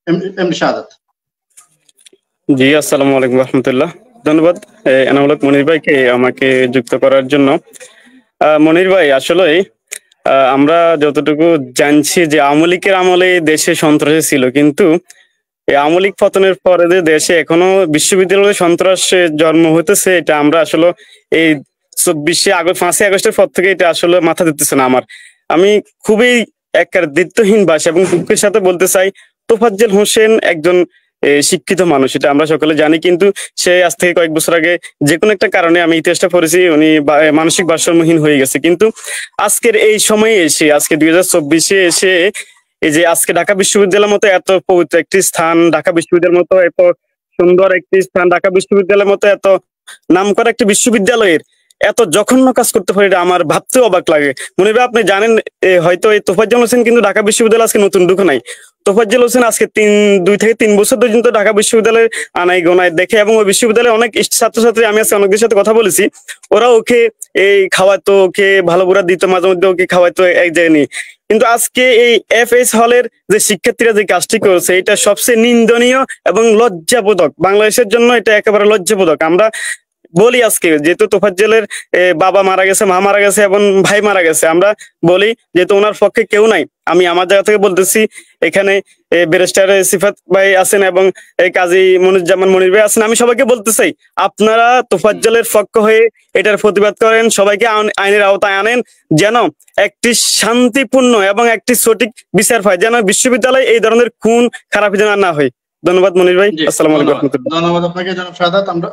MD শাহাদাত। জি, আসসালামু আলাইকুম রহমতুল্লাহ। ধন্যবাদ এনামুল হক মনির ভাইকে আমাকে যুক্ত করার জন্য। মনির ভাই, আসলে আমরা যতটুকু জানছি যে আওয়ামী লীগের আমলে দেশে সন্ত্রাসী ছিল, কিন্তু এই আওয়ামী লীগ পতনের পরে যে দেশে এখনো বিশ্ববিদ্যালয়ে সন্ত্রাসের জন্ম হতেছে, এটা আমরা আসলে এই 5ই আগস্টের পর থেকে এটা আসলে মাথা দিতেছে না আমার। আমি খুবই একটা দায়িত্বহীন ভাষা এবং দুঃখের সাথে বলতে চাই, তোফাজ্জল হোসেন একজন শিক্ষিত মানুষ, এটা আমরা সকলে জানি, কিন্তু সে আজ থেকে কয়েক বছর আগে যে কোনো একটা কারণে, আমি ইতিহাসটা পড়েছি, উনি মানসিক ভারসাম্যহীন হয়ে গেছে। কিন্তু আজকের এই সময়ে এসে, আজকে 2024-এ এসে, এই যে আজকে ঢাকা বিশ্ববিদ্যালয়ের মতো এত পবিত্র একটি স্থান, ঢাকা বিশ্ববিদ্যালয়ের মতো এত সুন্দর একটি স্থান, ঢাকা বিশ্ববিদ্যালয়ের মতো এত নামকরা একটি বিশ্ববিদ্যালয়ের এত জঘন্য কাজ করতে পারে, এটা আমার ভাবতেও অবাক লাগে। মনে হয় আপনি জানেন, হয়তো এই তোফাজ্জল হোসেন কিন্তু ঢাকা বিশ্ববিদ্যালয় আজকে নতুন ঢুকে নাই। তোফাজ্জল হোসেন আজকে 2 থেকে 3 বছর পর্যন্ত ঢাকা বিশ্ববিদ্যালয়ের আনাই গোনায় দেখে, এবং ওই বিশ্ববিদ্যালয়ে অনেক ছাত্রছাত্রী, আমি আজকে অনেকদের সাথে কথা বলেছি, ওরা ওকে এই খাওয়াতো, ওকে ভালো বুড়া দিত, মাঝে মধ্যে ওকে খাওয়াইতো এক জায়গায় নিয়ে। কিন্তু আজকে এই FH হলের যে শিক্ষার্থীরা যে কাজটি করেছে, এটা সবচেয়ে নিন্দনীয় এবং লজ্জাবোধক। বাংলাদেশের জন্য এটা একেবারে লজ্জাবোধক। আমরা বলি, আজকে যেহেতু তোফাজ্জলের বাবা মারা গেছে, মা মারা গেছে এবং ভাই মারা গেছে, আমরা বলি যেহেতু ওনার পক্ষে কেউ নাই, আমি আমার জায়গা থেকে বলতেছি, এখানে ব্যারিস্টার সিফাত ভাই আছেন এবং কাজী মনিরুজ্জামান মনির ভাই আছেন, আমি সবাইকে বলতে চাই, আপনারা তোফাজ্জলের পক্ষ হয়ে এটার প্রতিবাদ করেন, সবাইকে আইনের আওতায় আনেন, যেন একটি শান্তিপূর্ণ এবং একটি সঠিক বিচার হয়, যেন বিশ্ববিদ্যালয়ে এই ধরনের খুন খারাপি যেন না হয়। ধন্যবাদ মনির ভাই। আসসালামু আলাইকুম। ধন্যবাদ আপনাকে জনাব শাহাদাত। আমরা